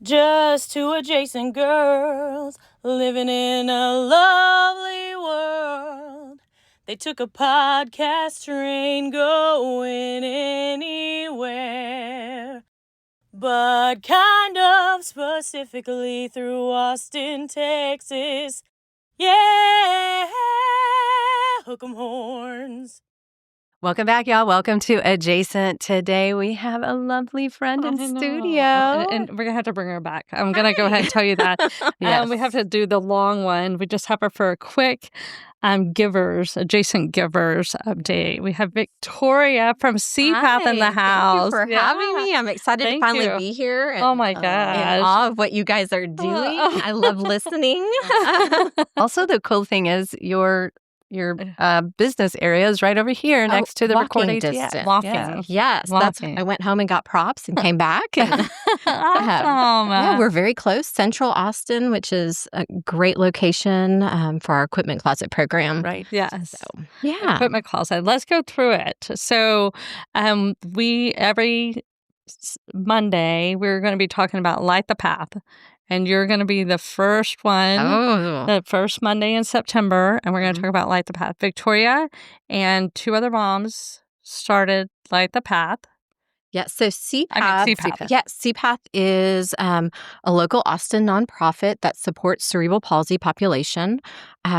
Just two adjacent girls living in a lovely world. They took a podcast train going anywhere, but kind of specifically through Austin, Texas. Yeah, hook 'em horns. Welcome back, y'all. Welcome to Adjacent. Today we have a lovely friend in studio. And we're going to have to bring her back. I'm going to go ahead and tell you that. Yes. We have to do the long one. We just have her for a quick Adjacent Givers update. We have Victoria from CPath in the house. Thank you for having me. I'm excited to finally be here. And, oh my gosh. in awe of what you guys are doing. I love listening. Also, the cool thing is your business area is right over here next to the walking recording distance. Walking. Yes. I went home and got props and came back. And, awesome. Yeah, we're very close. Central Austin, which is a great location for our equipment closet program. Right. Yes. So, yeah. Equipment closet. Let's go through it. So we every Monday, we're going to be talking about Light the Path. And you're going to be the first one, the first Monday in September, and we're going to talk about Light the Path. Victoria and two other moms started Light the Path. Yeah, so CPath. Yeah, CPath is a local Austin nonprofit that supports cerebral palsy population.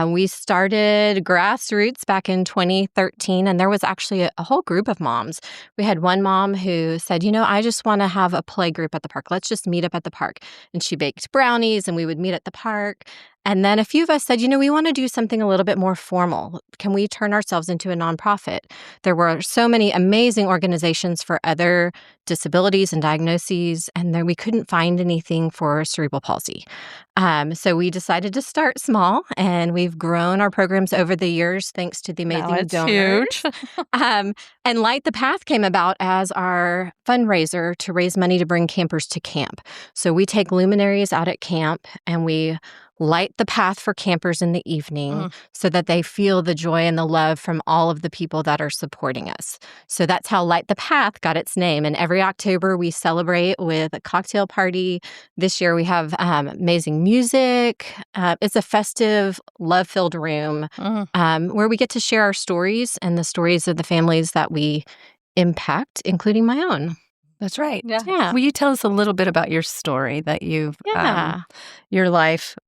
We started grassroots back in 2013, and there was actually a whole group of moms. We had one mom who said, I just want to have a play group at the park. Let's just meet up at the park. And she baked brownies, and we would meet at the park. And then a few of us said, we want to do something a little bit more formal. Can we turn ourselves into a nonprofit? There were so many amazing organizations for other disabilities and diagnoses, and then we couldn't find anything for cerebral palsy. So we decided to start small, and we've grown our programs over the years thanks to the amazing donors. Huge. And Light the Path came about as our fundraiser to raise money to bring campers to camp. So we take luminaries out at camp, and we light the path for campers in the evening so that they feel the joy and the love from all of the people that are supporting us. So that's how Light the Path got its name. And every October, we celebrate with a cocktail party. This year, we have amazing music. It's a festive, love-filled room where we get to share our stories and the stories of the families that we impact, including my own. That's right. Yeah. Will you tell us a little bit about your story that you've, your life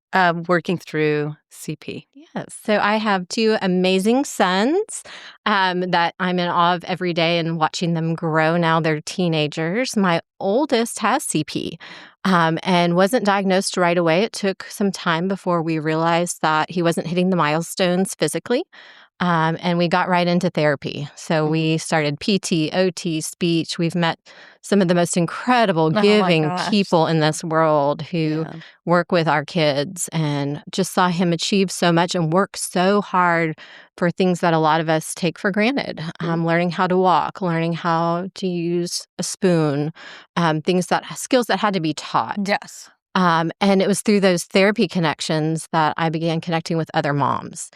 working through CP? Yes. So I have two amazing sons that I'm in awe of every day and watching them grow. Now they're teenagers. My oldest has CP and wasn't diagnosed right away. It took some time before we realized that he wasn't hitting the milestones physically. And we got right into therapy. So we started PT, OT, speech. We've met some of the most incredible, giving people in this world who work with our kids, and just saw him achieve so much and work so hard for things that a lot of us take for granted. Learning how to walk, learning how to use a spoon, skills that had to be taught. Yes. And it was through those therapy connections that I began connecting with other moms.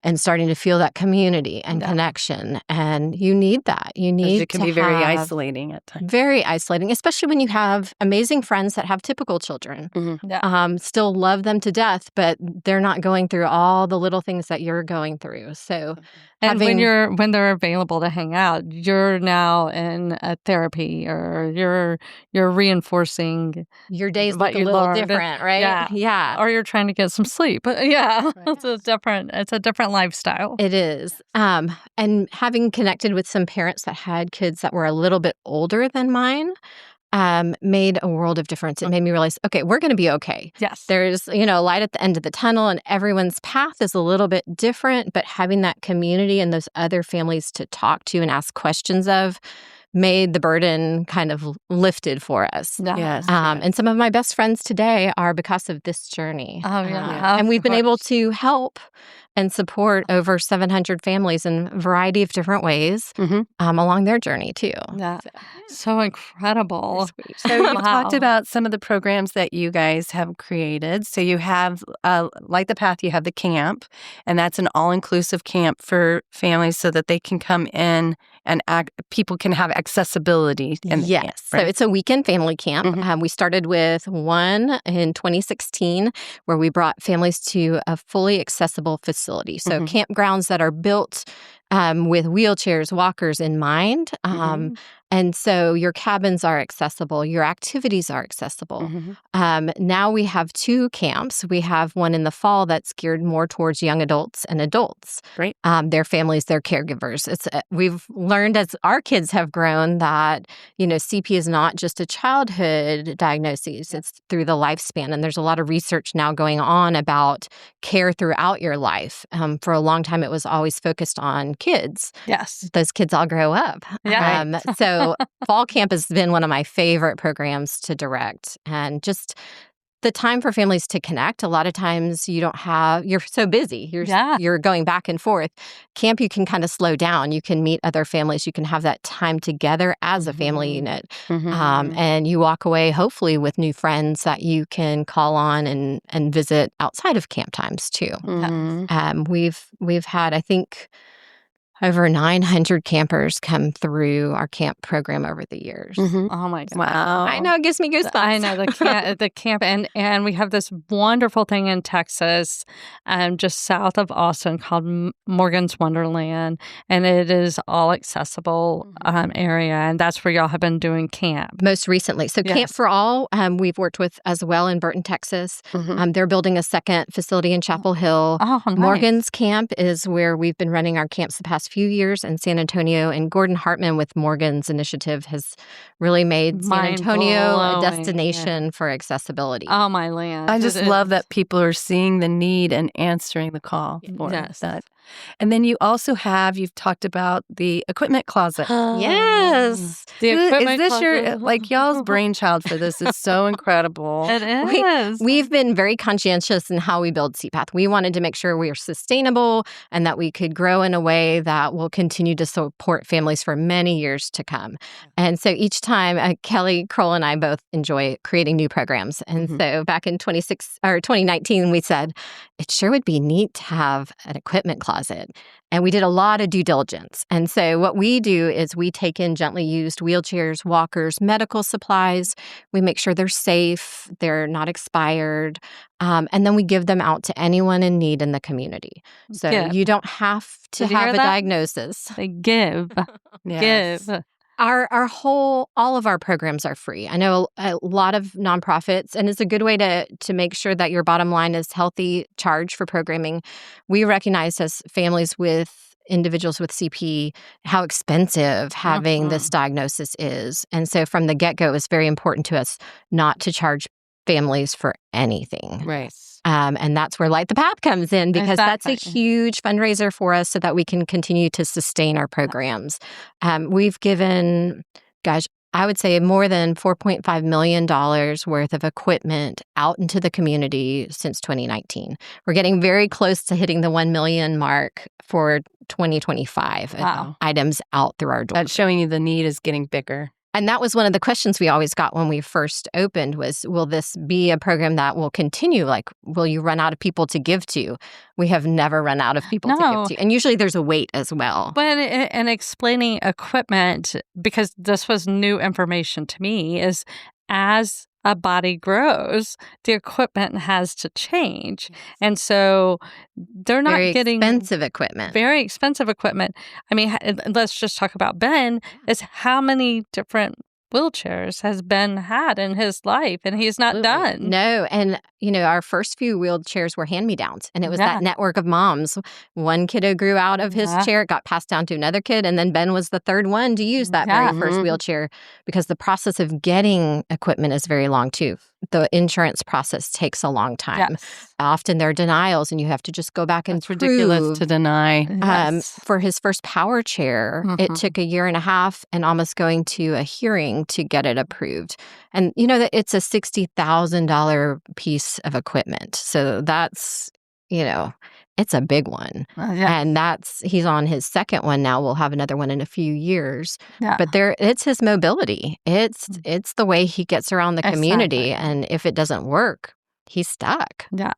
And starting to feel that community and connection. And you need that. You need it can be very isolating at times. Very isolating, especially when you have amazing friends that have typical children. Still love them to death, but they're not going through all the little things that you're going through. So, and when they're available to hang out, you're now in a therapy, or you're reinforcing your days look a little different, right? Yeah. Or you're trying to get some sleep. It's a different lifestyle. It is. And having connected with some parents that had kids that were a little bit older than mine made a world of difference. It made me realize, okay, we're going to be okay. Yes. There's, light at the end of the tunnel, and everyone's path is a little bit different, but having that community and those other families to talk to and ask questions of made the burden kind of lifted for us. Yes. And some of my best friends today are because of this journey. Oh, yeah. And we've been able to help and support over 700 families in a variety of different ways along their journey, too. Yeah. So incredible. So you talked about some of the programs that you guys have created. So you have, Light the Path, you have the camp, and that's an all-inclusive camp for families so that they can come in and people can have accessibility in the camp, right? So it's a weekend family camp. We started with one in 2016 where we brought families to a fully accessible facility. So campgrounds that are built with wheelchairs, walkers in mind. And so your cabins are accessible, your activities are accessible. Now we have 2 camps. We have one in the fall that's geared more towards young adults and adults. Great. Their families, their caregivers. We've learned as our kids have grown that, CP is not just a childhood diagnosis. It's through the lifespan. And there's a lot of research now going on about care throughout your life. For a long time, it was always focused on kids. Yes. Those kids all grow up. Yeah. So fall camp has been one of my favorite programs to direct. And just the time for families to connect. A lot of times you're so busy. You're going back and forth. Camp, you can kind of slow down. You can meet other families. You can have that time together as a family unit. And you walk away, hopefully, with new friends that you can call on and visit outside of camp times, too. We've had, I think, over 900 campers come through our camp program over the years. Oh my God! Wow! I know, it gives me goosebumps. I know the camp, and we have this wonderful thing in Texas, just south of Austin, called Morgan's Wonderland, and it is all accessible area, and that's where y'all have been doing camp most recently. So Camp for All, we've worked with as well in Burton, Texas. They're building a second facility in Chapel Hill. Oh, nice. Morgan's Camp is where we've been running our camps the past few years in San Antonio, and Gordon Hartman with Morgan's initiative has really made San Antonio a destination for accessibility. Oh, my land. I just love that people are seeing the need and answering the call for that. And then you've talked about the equipment closet. Yes. The equipment is this closet. y'all's brainchild for this? It's so incredible. It is. We've been very conscientious in how we build CPath. We wanted to make sure we are sustainable and that we could grow in a way that will continue to support families for many years to come. And so each time, Kelly Kroll and I both enjoy creating new programs. And so back in 2019, we said, it sure would be neat to have an equipment closet. And we did a lot of due diligence. And so what we do is we take in gently used wheelchairs, walkers, medical supplies. We make sure they're safe, they're not expired, and then we give them out to anyone in need in the community. So you don't have to have a diagnosis. They give. Yes. Give. All of our programs are free. I know a lot of nonprofits, and it's a good way to make sure that your bottom line is healthy charge for programming. We recognize as families with individuals with CP how expensive having this diagnosis is. And so from the get-go, it was very important to us not to charge families for anything. Right. And that's where Light the Path comes in, because that's a huge fundraiser for us so that we can continue to sustain our programs. We've given, I would say more than $4.5 million worth of equipment out into the community since 2019. We're getting very close to hitting the 1 million mark for 2025 items out through our doors. That's showing you the need is getting bigger. And that was one of the questions we always got when we first opened was, will this be a program that will continue? Like, will you run out of people to give to? We have never run out of people to give to. And usually there's a wait as well. But in explaining equipment, because this was new information to me, is as a body grows, the equipment has to change. And so they're not getting very expensive equipment. I mean, let's just talk about Ben, is how many different wheelchairs has Ben had in his life, and he's not done. No. And, our first few wheelchairs were hand-me-downs, and it was that network of moms. One kiddo grew out of his chair, it got passed down to another kid, and then Ben was the third one to use that very first wheelchair, because the process of getting equipment is very long, too. The insurance process takes a long time. Yes. Often there are denials, and you have to just go back and It's ridiculous to deny. For his first power chair, it took 1.5 years and almost going to a hearing to get it approved. And that it's a $60,000 piece of equipment. So that's, it's a big one. And he's on his second one now. We'll have another one in a few years. Yeah. But it's his mobility. It's the way he gets around the community. And if it doesn't work, he's stuck. Yeah.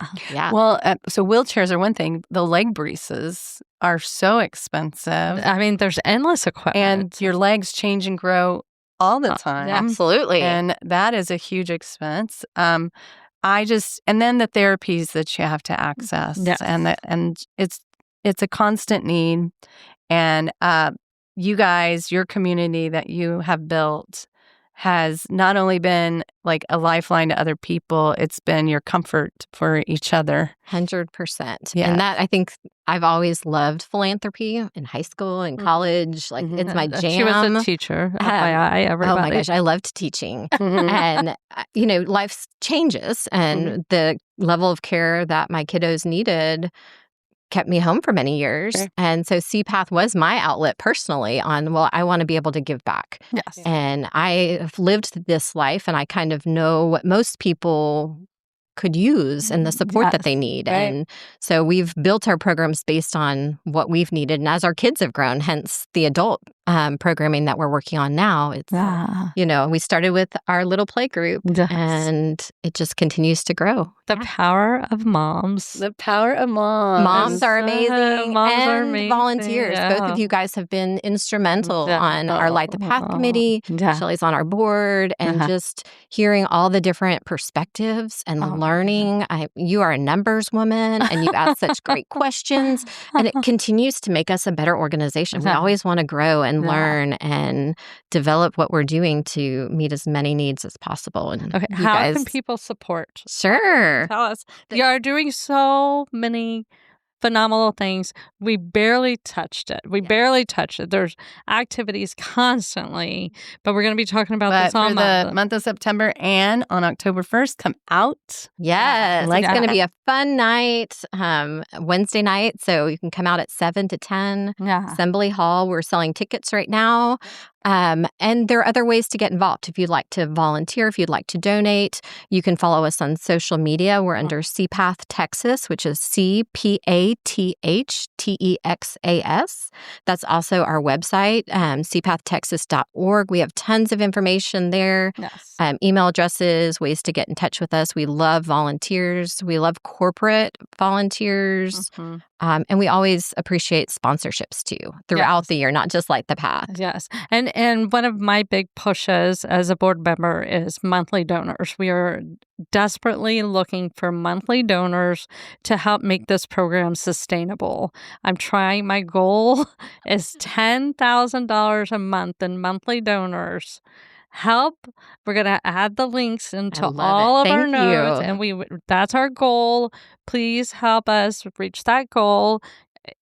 Well, so wheelchairs are one thing. The leg braces are so expensive. I mean, there's endless equipment. And your legs change and grow all the time. Absolutely. And that is a huge expense. And then the therapies that you have to access. Yes. And it's a constant need. And you guys, your community that you have built has not only been like a lifeline to other people, it's been your comfort for each other. 100%. Yeah. And that, I think I've always loved philanthropy in high school and college. Like, it's my jam. She was a teacher, FYI, everybody. Oh my gosh, I loved teaching. And, life changes, and the level of care that my kiddos needed kept me home for many years. Sure. And so CPath was my outlet personally on, well, I want to be able to give back. Yes. And I have lived this life, and I kind of know what most people could use and the support that they need. Right. And so we've built our programs based on what we've needed. And as our kids have grown, hence the adult programming that we're working on now, it's, we started with our little play group, and it just continues to grow. The power of moms. The power of moms. Moms are amazing. Moms and are amazing. Volunteers. Yeah. Both of you guys have been instrumental on our Light the Path committee. Shelley's on our board, and just hearing all the different perspectives and learning. You are a numbers woman, and you ask such great questions, and it continues to make us a better organization. We always want to grow and learn and develop what we're doing to meet as many needs as possible. And how can people support? Sure. Tell us. You are doing so many phenomenal things. We barely touched it. Barely touched it. There's activities constantly, but we're going to be talking about this all for the month of September, and on October 1st, come out. Yes. It's going to be a fun night, Wednesday night. So you can come out at 7 to 10. Assembly Hall. We're selling tickets right now. And there are other ways to get involved. If you'd like to volunteer, if you'd like to donate, you can follow us on social media. We're under CPath Texas, which is CPathTexas. That's also our website, cpathtexas.org. We have tons of information there. Yes. Email addresses, ways to get in touch with us. We love volunteers. We love corporate volunteers. And we always appreciate sponsorships too throughout the year, not just Light the Path. Yes. And one of my big pushes as a board member is monthly donors. We are desperately looking for monthly donors to help make this program sustainable. I'm trying, my goal is $10,000 a month in monthly donors. Help. We're going to add the links into all of our notes, and that's our goal. Please help us reach that goal.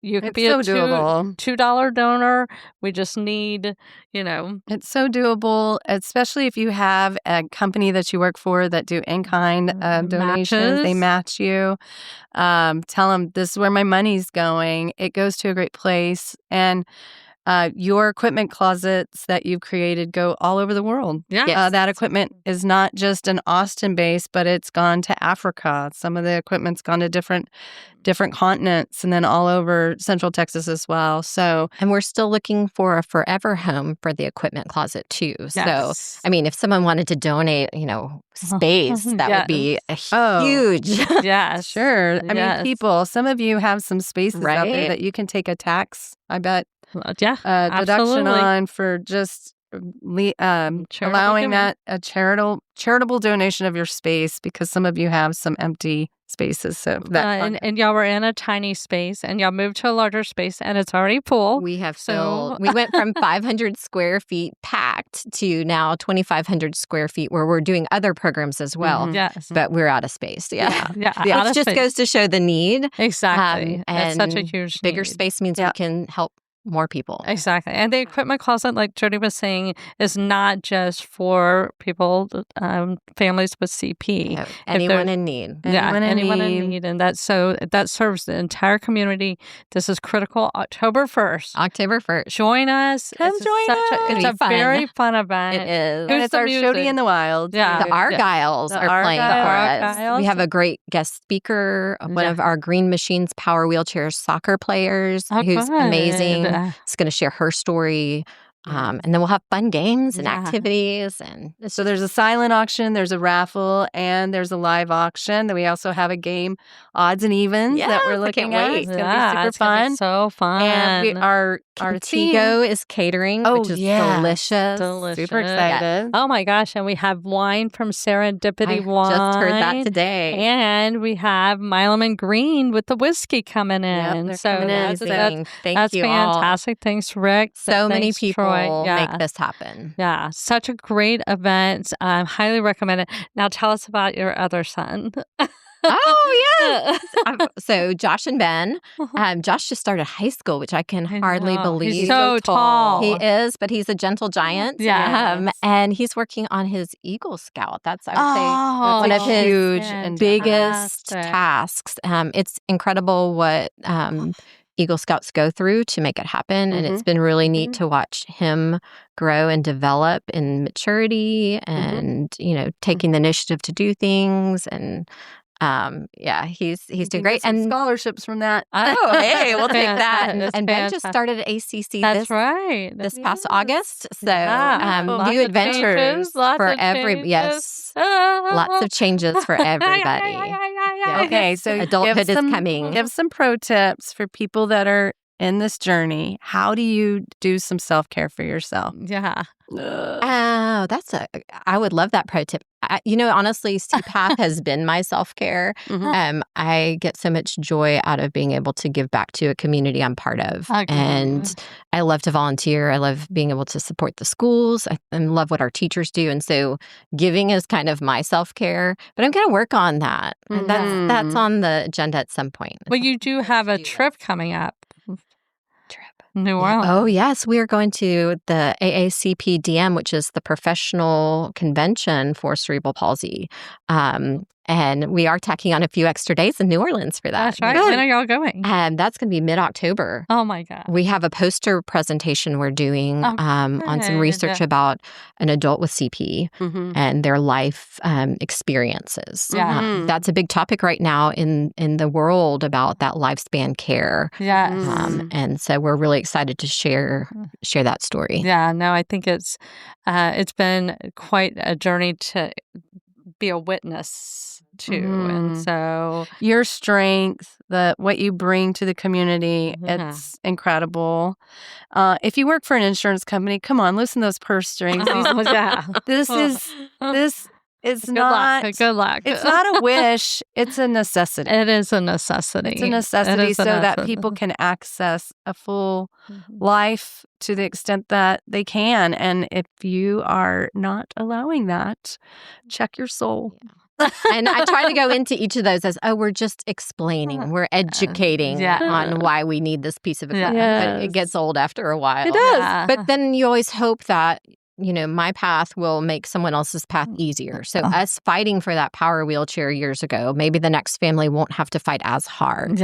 You could be a $2 donor. We just need, It's so doable, especially if you have a company that you work for that do in-kind donations. They match you. Tell them, this is where my money's going. It goes to a great place. And your equipment closets that you've created go all over the world. That equipment is not just an Austin base, but it's gone to Africa. Some of the equipment's gone to different continents, and then all over Central Texas as well. And we're still looking for a forever home for the equipment closet too. So, I mean, if someone wanted to donate, space, that would be a huge. Sure. I mean, people, some of you have some spaces out there that you can take a tax, I bet. Deduction on for just allowing that a charitable donation of your space, because some of you have some empty spaces. So and y'all were in a tiny space, and y'all moved to a larger space, and it's already full. We have filled. We went from 500 square feet packed to now 2,500 square feet, where we're doing other programs as well. Yes, but we're out of space. It just goes to show the need. Exactly, and such a huge bigger need. Space means we can help more people. Exactly. And the equipment closet, like Jody was saying, is not just for people, families with CP. No, anyone in need. Anyone in need. And that serves the entire community. This is critical. October 1st. Join us. Come join us. It's a very fun event. It is. And it's our Jody in the Wild. Yeah. The Argyles are playing for us. We have a great guest speaker, one of our Green Machines Power Wheelchair soccer players, who's amazing. Is going to share her story And then we'll have fun games and activities. And so there's a silent auction, there's a raffle, and there's a live auction. Then we also have a game, odds and evens, that we're looking at. It's going to be super fun. Be so fun. And our Contigo is catering, which is delicious. Super excited. Oh my gosh. And we have wine from Serendipity Wine. Just heard that today. And we have Milam & Green with the whiskey coming in. They're coming in. That's fantastic. Thanks, Rick. So many people make this happen. Yeah, such a great event. Highly recommend it. Now tell us about your other son. Oh, yes. So Josh and Ben. Josh just started high school, which I can hardly believe. He's so tall. He is, but he's a gentle giant. Yeah. And he's working on his Eagle Scout. That's, I would say, one of his huge and biggest tasks. It's incredible what Eagle Scouts go through to make it happen. And it's been really neat to watch him grow and develop in maturity and, taking the initiative to do things. And he's doing great. And scholarships from that. Oh, hey, we'll take that. And Ben just started at ACC this past August. So new adventures for every lots of changes for everybody. Okay, so adulthood is coming. Give some pro tips for people that are in this journey. How do you do some self-care for yourself? Yeah. Oh, I would love that pro tip. Honestly, CPath has been my self-care. I get so much joy out of being able to give back to a community I'm part of. And I love to volunteer. I love being able to support the schools. I love what our teachers do. And so giving is kind of my self-care, but I'm going to work on that. And that's on the agenda at some point. Well, you do have a trip coming up. New Orleans. Oh, yes. We are going to the AACP-DM, which is the professional convention for cerebral palsy. And we are tacking on a few extra days in New Orleans for that. That's right. When are y'all going? That's going to be mid-October. Oh, my God. We have a poster presentation we're doing on some research about an adult with CP and their life experiences. That's a big topic right now in the world about that lifespan care. And so we're really excited to share that story. Yeah, no, I think it's been quite a journey to be a witness to. And so your strength, what you bring to the community, it's incredible. If you work for an insurance company, come on, loosen those purse strings. This is not good luck. It's not a wish, it's a necessity. It is a necessity. It's a necessity so that people can access a full life to the extent that they can. And if you are not allowing that, check your soul. And I try to go into each of those as, we're just explaining, we're educating on why we need this piece of equipment. But it gets old after a while. It does. But then you always hope that my path will make someone else's path easier. So us fighting for that power wheelchair years ago, maybe the next family won't have to fight as hard.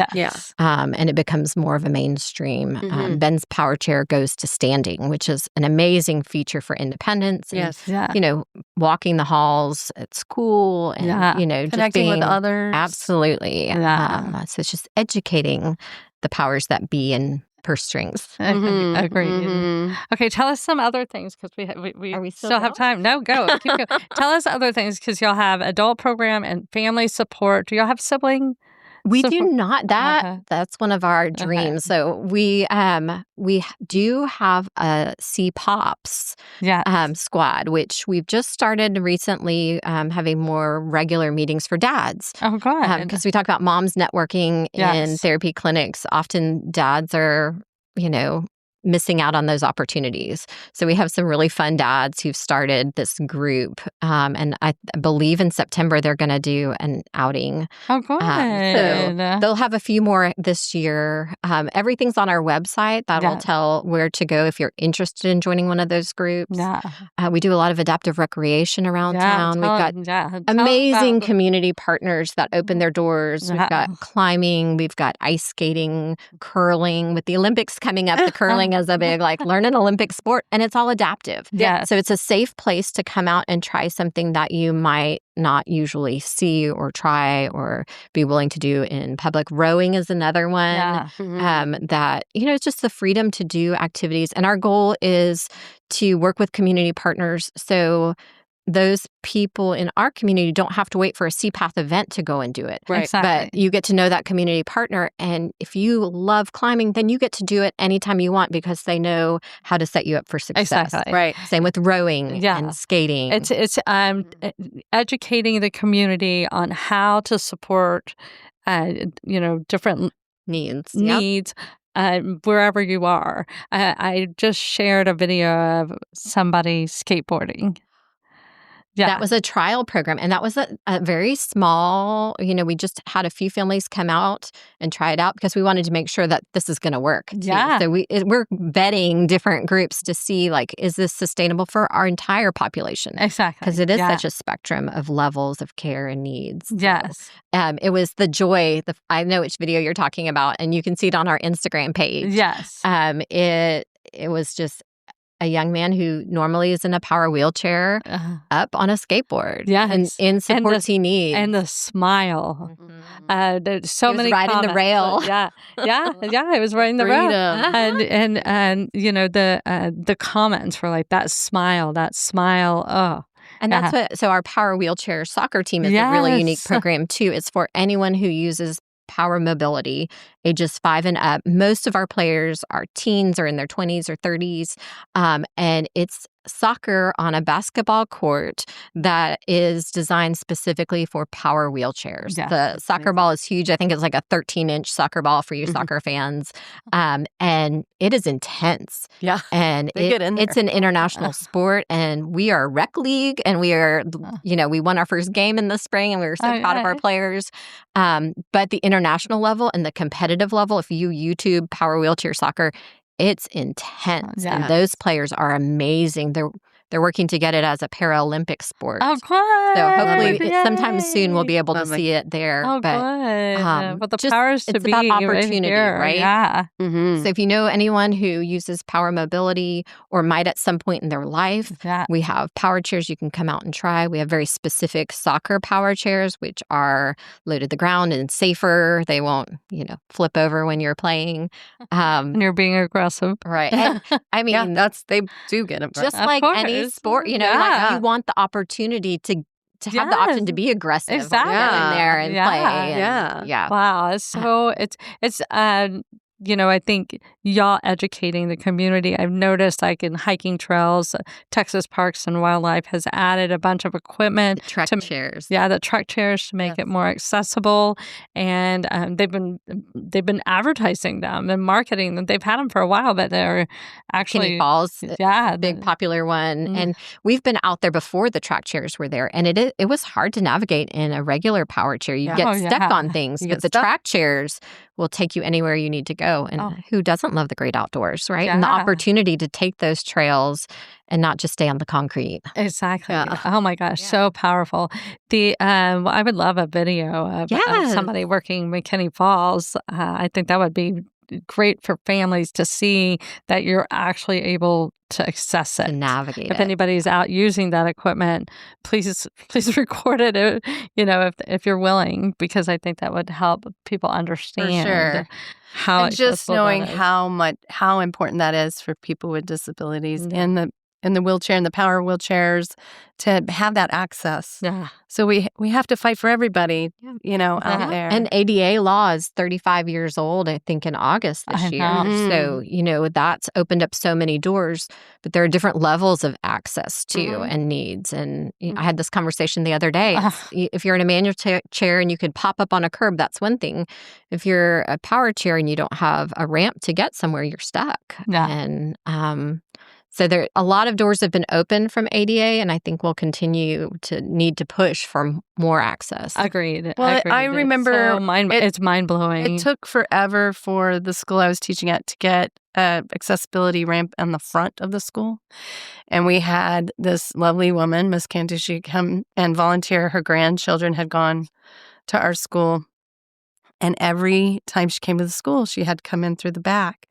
And it becomes more of a mainstream. Ben's power chair goes to standing, which is an amazing feature for independence. And, walking the halls at school and, connecting just being with others. Absolutely. So it's just educating the powers that be and purse strings. Agreed. Okay, tell us some other things because we still have time. No, go. Keep going. Tell us other things because y'all have adult program and family support. Do y'all have sibling? We do not. That's one of our dreams. So we do have a CPops squad, which we've just started recently having more regular meetings for dads. Oh, good. Because we talk about moms networking in therapy clinics. Often dads are, missing out on those opportunities. So we have some really fun dads who've started this group. And I believe in September they're going to do an outing. Oh, good. So they'll have a few more this year. Everything's on our website. That will tell where to go if you're interested in joining one of those groups. We do a lot of adaptive recreation around town. We've got amazing community partners that open their doors. We've got climbing. We've got ice skating, curling. With the Olympics coming up, the curling skateboarding is a big, like, learn an Olympic sport, and it's all adaptive. Yeah. So it's a safe place to come out and try something that you might not usually see or try or be willing to do in public. Rowing is another one. That, it's just the freedom to do activities. And our goal is to work with community partners so those people in our community don't have to wait for a CPath event to go and do it. Right. Exactly. But you get to know that community partner. And if you love climbing, then you get to do it anytime you want because they know how to set you up for success. Exactly. Right. Same with rowing Yeah. and skating. It's educating the community on how to support, different needs. wherever you are. I just shared a video of somebody skateboarding. Yeah. That was a trial program. And that was a very small, we just had a few families come out and try it out because we wanted to make sure that this is going to work. Yeah. So we're vetting different groups to see, like, is this sustainable for our entire population? Exactly. Because it is such a spectrum of levels of care and needs. Yes. So, it was the joy. I know which video you're talking about, and you can see it on our Instagram page. Yes. It was just a young man who normally is in a power wheelchair up on a skateboard. Yes. And in supports he needs. And the smile. There's so many riding comments. the rail. Yeah. It was riding the rail. And the comments were like, that smile. Oh. And that's so our power wheelchair soccer team is a really unique program too. It's for anyone who uses power mobility, ages 5 and up. Most of our players are teens or in their 20s or 30s. And it's soccer on a basketball court that is designed specifically for power wheelchairs. Yeah, the soccer ball is huge. I think it's like a 13-inch soccer ball for you soccer fans. And it is intense. Yeah. And it's an international sport. And we are rec league. And we are, we won our first game in the spring. And we were so proud of our players. But the international level and the competitive level, if you YouTube power wheelchair soccer, it's intense. Yeah. And those players are amazing. They're working to get it as a Paralympic sport. Oh, good. So hopefully sometime soon we'll be able to see it there. Oh, but, good. But the powers to it's be about opportunity, right? Yeah. So if you know anyone who uses power mobility or might at some point in their life, we have power chairs you can come out and try. We have very specific soccer power chairs, which are low to the ground and safer. They won't, flip over when you're playing. And you're being aggressive. Right. And, I mean, they do get them. Just like any sport, like you want the opportunity to have the option to be aggressive. Exactly. Go in there and play. Yeah. Wow. So it's I think y'all educating the community. I've noticed, like in hiking trails, Texas Parks and Wildlife has added a bunch of equipment. The trek chairs. Yeah, the trek chairs to make it more accessible. And they've been advertising them and marketing them. They've had them for a while, but they're actually Kenny Falls, big popular one. And we've been out there before the track chairs were there, and it was hard to navigate in a regular power chair. You get stuck on things, but the track chairs will take you anywhere you need to go. And who doesn't love the great outdoors, right? And the opportunity to take those trails and not just stay on the concrete. Exactly. Yeah. Oh my gosh, so powerful. I would love a video of somebody working McKinney Falls. I think that would be great for families to see that you're actually able to access it, to navigate. If anybody's out using that equipment, please record it. If you're willing, because I think that would help people understand how and just knowing how important that is for people with disabilities and the wheelchair and the power wheelchairs to have that access. Yeah. So we have to fight for everybody, out there. And ADA law is 35 years old, I think, in August this year. So, that's opened up so many doors, but there are different levels of access too and needs. And I had this conversation the other day. If you're in a manual chair and you could pop up on a curb, that's one thing. If you're a power chair and you don't have a ramp to get somewhere, you're stuck. Yeah. And so a lot of doors have been open from ADA, and I think we'll continue to need to push for more access. Agreed. Well, I remember it's mind-blowing. It took forever for the school I was teaching at to get an accessibility ramp on the front of the school. And we had this lovely woman, Miss Cantucci, come and volunteer. Her grandchildren had gone to our school. And every time she came to the school, she had to come in through the back.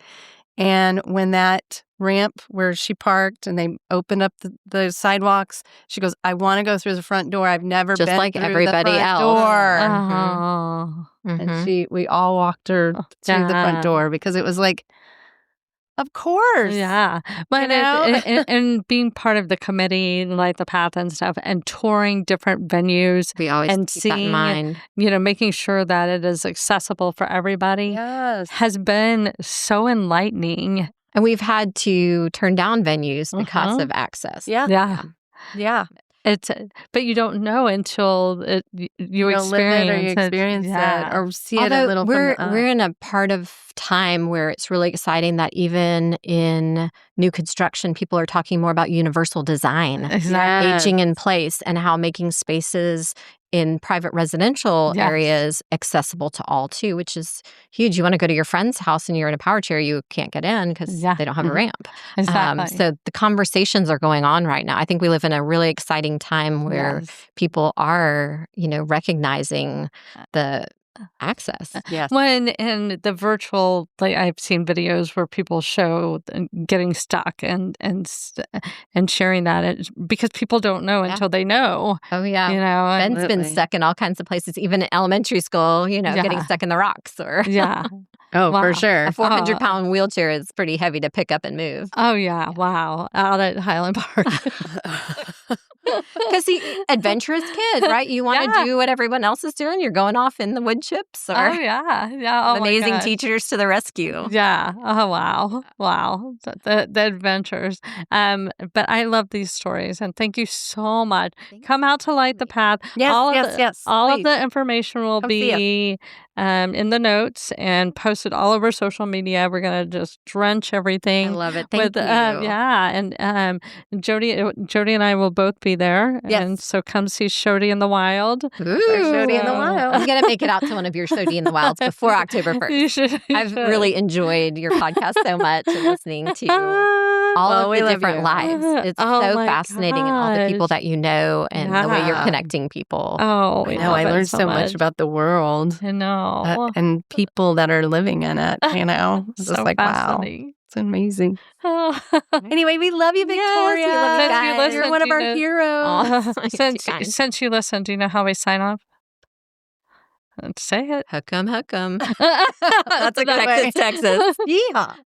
And when that ramp where she parked and they opened up the sidewalks, she goes, I want to go through the front door. I've never Just been like through everybody the front else. door. Oh. And we all walked her through the front door because it was like, of course. Yeah. But and being part of the committee, Light the Path and stuff, and touring different venues. We always and keep seeing, that in mind. Making sure that it is accessible for everybody has been so enlightening. And we've had to turn down venues because of access. Yeah. But you don't know until you experience live it or you experience it or see it a little. We're in a part of time where it's really exciting that even in new construction, people are talking more about universal design, aging in place, and how making spaces in private residential areas accessible to all too, which is huge. You want to go to your friend's house and you're in a power chair, you can't get in because they don't have a ramp. Exactly. So the conversations are going on right now. I think we live in a really exciting time where people are, recognizing the access. Yes. When in the virtual, I've seen videos where people show getting stuck and sharing that because people don't know until they know. Oh yeah. Ben's been stuck in all kinds of places, even in elementary school. Getting stuck in the rocks or for sure. A 400-pound wheelchair is pretty heavy to pick up and move. Oh yeah. Wow. Out at Highland Park. Because adventurous kid, right? You want to do what everyone else is doing. You're going off in the wood chips. Or amazing teachers to the rescue. Yeah. Oh wow. The adventures. But I love these stories, and thank you so much. Come out to Light the Path. Yes. All of the information will be in the notes and posted all over social media. We're gonna just drench everything. I love it. Thank you. And Jody and I will both be there. Yes. And so come see Shody in the Wild. Ooh, Shody in the Wild. I'm gonna make it out to one of your Shody in the Wilds before October 1st. You should. I've really enjoyed your podcast so much and listening to all of the different lives. It's so fascinating, and all the people that you know and the way you're connecting people. Oh, I know. I learned so much about the world. I know. And people that are living in it, It's so just like, wow. It's amazing. Anyway, we love you, Victoria. Yes, we love you guys. You're one of our heroes. Since you listen, do you know how we sign off? Say it. Hook 'em. That's a Texas. Yeehaw.